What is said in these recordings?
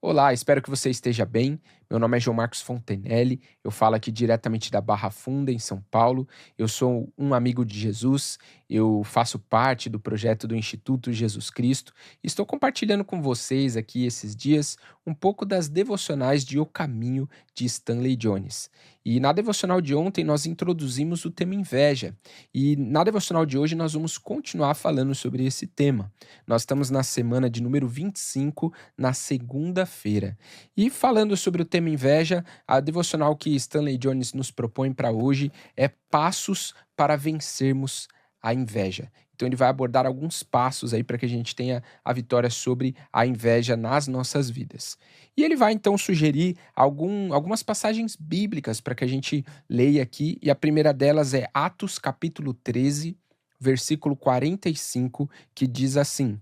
Olá, espero que você esteja bem. Meu nome é João Marcos Fontenelle, eu falo aqui diretamente da Barra Funda, em São Paulo. Eu sou um amigo de Jesus, eu faço parte do projeto do Instituto Jesus Cristo. Estou compartilhando com vocês aqui esses dias um pouco das devocionais de O Caminho de Stanley Jones. E na devocional de ontem nós introduzimos o tema inveja. E na devocional de hoje nós vamos continuar falando sobre esse tema. Nós estamos na semana de número 25, na segunda-feira. E falando sobre o tema inveja, a devocional que Stanley Jones nos propõe para hoje é passos para vencermos a inveja. Então ele vai abordar alguns passos aí para que a gente tenha a vitória sobre a inveja nas nossas vidas. E ele vai então sugerir algumas passagens bíblicas para que a gente leia aqui, e a primeira delas é Atos capítulo 13, versículo 45, que diz assim: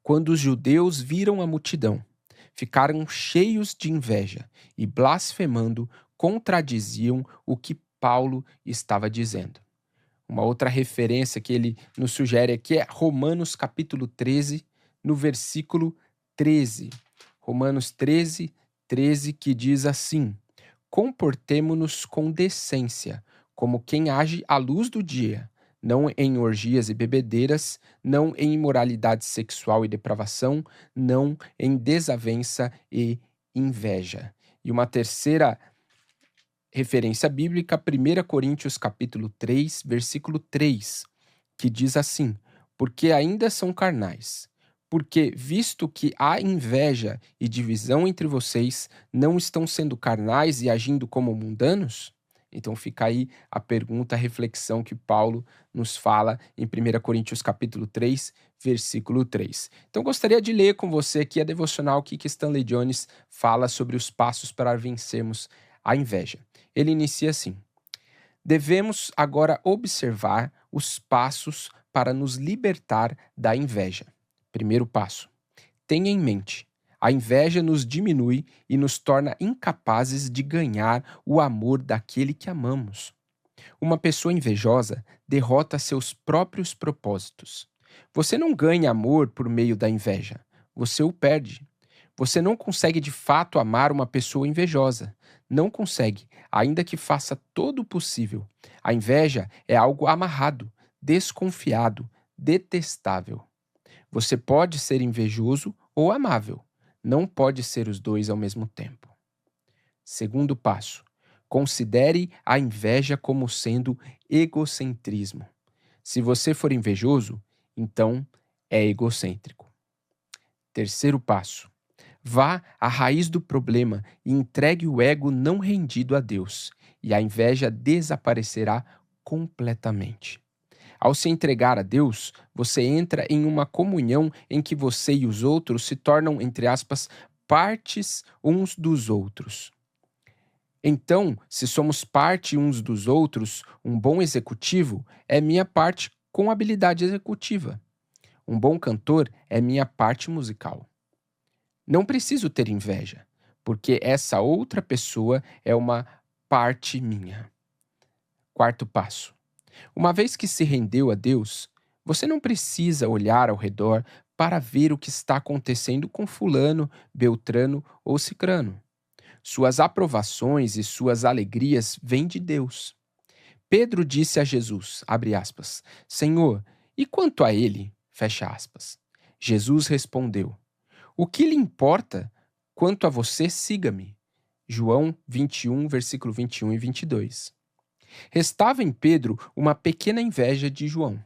Quando os judeus viram a multidão, ficaram cheios de inveja e, blasfemando, contradiziam o que Paulo estava dizendo. Uma outra referência que ele nos sugere aqui é Romanos capítulo 13, no versículo 13. Romanos 13, 13, que diz assim: Comportemo-nos com decência, como quem age à luz do dia, não em orgias e bebedeiras, não em imoralidade sexual e depravação, não em desavença e inveja. E uma terceira referência bíblica, 1 Coríntios capítulo 3, versículo 3, que diz assim: Porque ainda são carnais. Porque, visto que há inveja e divisão entre vocês, não estão sendo carnais e agindo como mundanos? Então fica aí a pergunta, a reflexão que Paulo nos fala em 1 Coríntios capítulo 3, versículo 3. Então gostaria de ler com você aqui a devocional que Stanley Jones fala sobre os passos para vencermos a inveja. Ele inicia assim: Devemos agora observar os passos para nos libertar da inveja. Primeiro passo: tenha em mente, a inveja nos diminui e nos torna incapazes de ganhar o amor daquele que amamos. Uma pessoa invejosa derrota seus próprios propósitos. Você não ganha amor por meio da inveja, você o perde. Você não consegue de fato amar uma pessoa invejosa. Não consegue, ainda que faça todo o possível. A inveja é algo amarrado, desconfiado, detestável. Você pode ser invejoso ou amável. Não pode ser os dois ao mesmo tempo. Segundo passo: considere a inveja como sendo egocentrismo. Se você for invejoso, então é egocêntrico. Terceiro passo: vá à raiz do problema e entregue o ego não rendido a Deus, e a inveja desaparecerá completamente. Ao se entregar a Deus, você entra em uma comunhão em que você e os outros se tornam, entre aspas, partes uns dos outros. Então, se somos parte uns dos outros, um bom executivo é minha parte com habilidade executiva. Um bom cantor é minha parte musical. Não preciso ter inveja, porque essa outra pessoa é uma parte minha. Quarto passo: uma vez que se rendeu a Deus, você não precisa olhar ao redor para ver o que está acontecendo com fulano, beltrano ou cicrano. Suas aprovações e suas alegrias vêm de Deus. Pedro disse a Jesus, abre aspas, Senhor, e quanto a ele? Fecha aspas. Jesus respondeu: O que lhe importa? Quanto a você, siga-me. João 21, versículo 21 e 22. Restava em Pedro uma pequena inveja de João.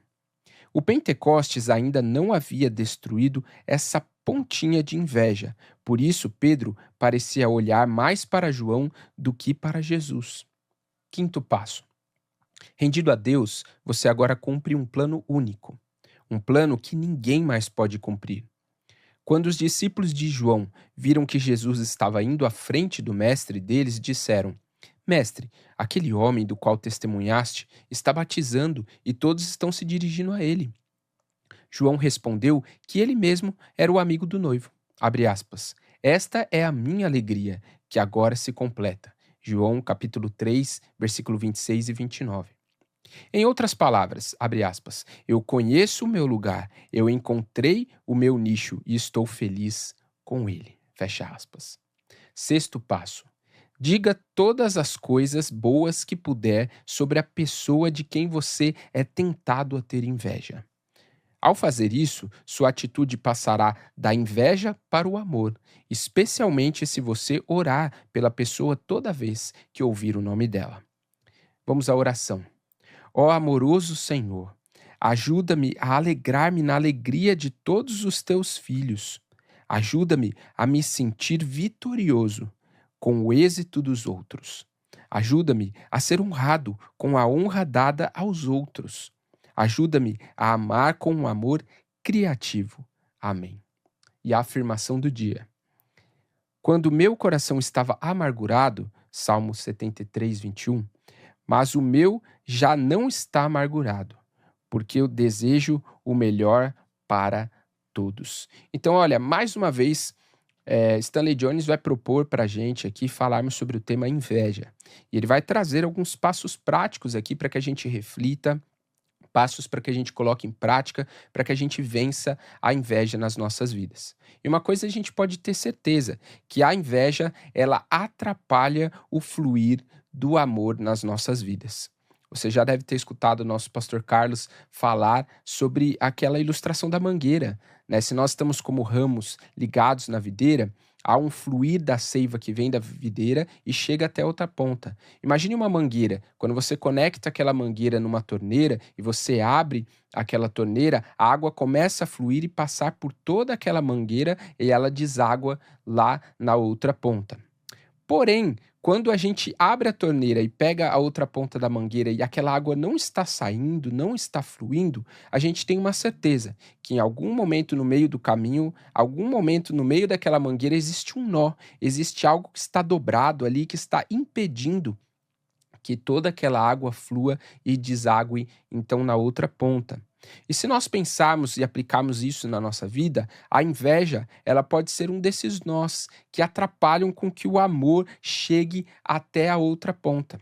O Pentecostes ainda não havia destruído essa pontinha de inveja, por isso Pedro parecia olhar mais para João do que para Jesus. Quinto passo: rendido a Deus, você agora cumpre um plano único, um plano que ninguém mais pode cumprir. Quando os discípulos de João viram que Jesus estava indo à frente do mestre deles, disseram: Mestre, aquele homem do qual testemunhaste está batizando e todos estão se dirigindo a ele. João respondeu que ele mesmo era o amigo do noivo. Abre aspas. Esta é a minha alegria, que agora se completa. João capítulo 3, versículo 26 e 29. Em outras palavras, abre aspas, eu conheço o meu lugar, eu encontrei o meu nicho e estou feliz com ele. Fecha aspas. Sexto passo. Diga todas as coisas boas que puder sobre a pessoa de quem você é tentado a ter inveja. Ao fazer isso, sua atitude passará da inveja para o amor, especialmente se você orar pela pessoa toda vez que ouvir o nome dela. Vamos à oração. Ó amoroso Senhor, ajuda-me a alegrar-me na alegria de todos os teus filhos. Ajuda-me a me sentir vitorioso com o êxito dos outros. Ajuda-me a ser honrado com a honra dada aos outros. Ajuda-me a amar com um amor criativo. Amém. E a afirmação do dia. Quando meu coração estava amargurado, Salmo 73, 21, mas o meu já não está amargurado, porque eu desejo o melhor para todos. Então, olha, mais uma vez, Stanley Jones vai propor para a gente aqui falarmos sobre o tema inveja. E ele vai trazer alguns passos práticos aqui para que a gente reflita, passos para que a gente coloque em prática, para que a gente vença a inveja nas nossas vidas. E uma coisa a gente pode ter certeza, que a inveja, ela atrapalha o fluir do amor nas nossas vidas. Você já deve ter escutado o nosso pastor Carlos falar sobre aquela ilustração da mangueira, né? Se nós estamos como ramos ligados na videira, há um fluir da seiva que vem da videira e chega até outra ponta. Imagine uma mangueira. Quando você conecta aquela mangueira numa torneira e você abre aquela torneira, a água começa a fluir e passar por toda aquela mangueira e ela deságua lá na outra ponta. Porém, quando a gente abre a torneira e pega a outra ponta da mangueira e aquela água não está saindo, não está fluindo, a gente tem uma certeza que em algum momento no meio do caminho, algum momento no meio daquela mangueira existe um nó, existe algo que está dobrado ali, que está impedindo que toda aquela água flua e desague então na outra ponta. E se nós pensarmos e aplicarmos isso na nossa vida, a inveja, ela pode ser um desses nós que atrapalham com que o amor chegue até a outra ponta.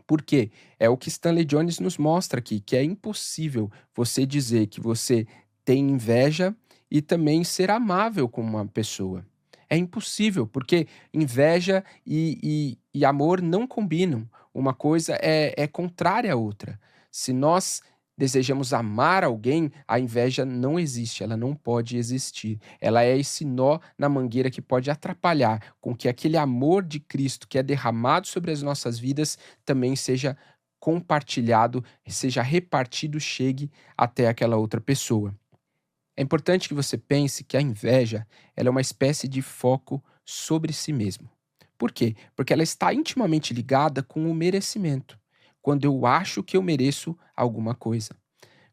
Por quê? É o que Stanley Jones nos mostra aqui, que é impossível você dizer que você tem inveja e também ser amável com uma pessoa. É impossível, porque inveja e amor não combinam. Uma coisa é contrária à outra. Se nós desejamos amar alguém, a inveja não existe, ela não pode existir. Ela é esse nó na mangueira que pode atrapalhar com que aquele amor de Cristo que é derramado sobre as nossas vidas também seja compartilhado, seja repartido, chegue até aquela outra pessoa. É importante que você pense que a inveja, ela é uma espécie de foco sobre si mesmo. Por quê? Porque ela está intimamente ligada com o merecimento. Quando eu acho que eu mereço alguma coisa.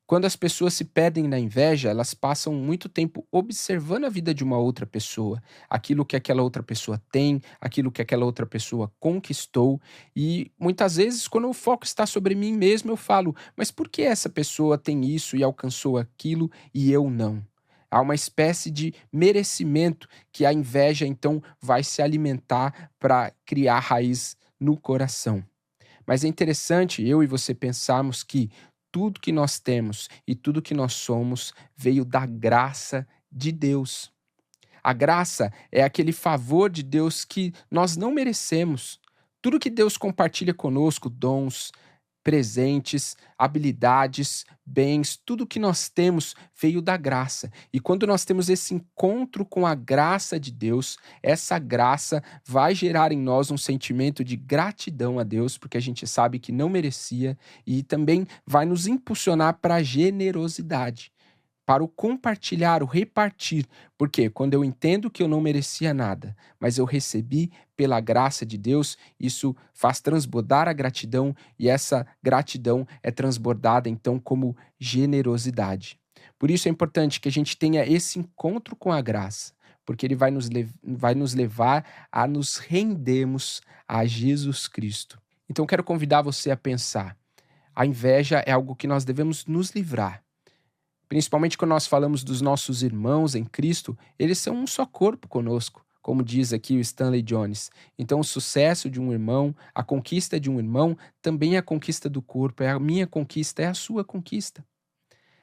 Quando as pessoas se perdem na inveja, elas passam muito tempo observando a vida de uma outra pessoa, aquilo que aquela outra pessoa tem, aquilo que aquela outra pessoa conquistou, e muitas vezes, quando o foco está sobre mim mesmo, eu falo: mas por que essa pessoa tem isso e alcançou aquilo e eu não? Há uma espécie de merecimento que a inveja então vai se alimentar para criar raiz no coração. Mas é interessante eu e você pensarmos que tudo que nós temos e tudo que nós somos veio da graça de Deus. A graça é aquele favor de Deus que nós não merecemos. Tudo que Deus compartilha conosco, dons, presentes, habilidades, bens, tudo que nós temos veio da graça. E quando nós temos esse encontro com a graça de Deus, essa graça vai gerar em nós um sentimento de gratidão a Deus, porque a gente sabe que não merecia, e também vai nos impulsionar para a generosidade, para o compartilhar, o repartir. Porque quando eu entendo que eu não merecia nada, mas eu recebi pela graça de Deus, isso faz transbordar a gratidão e essa gratidão é transbordada então como generosidade. Por isso é importante que a gente tenha esse encontro com a graça, porque ele vai nos levar a nos rendermos a Jesus Cristo. Então quero convidar você a pensar, a inveja é algo que nós devemos nos livrar. Principalmente quando nós falamos dos nossos irmãos em Cristo, eles são um só corpo conosco, como diz aqui o Stanley Jones. Então, o sucesso de um irmão, a conquista de um irmão, também é a conquista do corpo, é a minha conquista, é a sua conquista.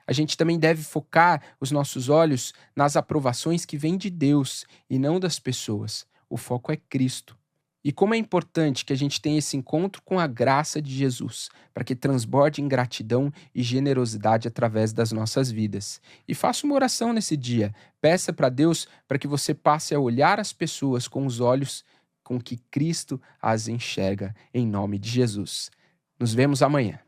A gente também deve focar os nossos olhos nas aprovações que vêm de Deus e não das pessoas. O foco é Cristo. E como é importante que a gente tenha esse encontro com a graça de Jesus, para que transborde em gratidão e generosidade através das nossas vidas. E faça uma oração nesse dia. Peça para Deus para que você passe a olhar as pessoas com os olhos com que Cristo as enxerga, em nome de Jesus. Nos vemos amanhã.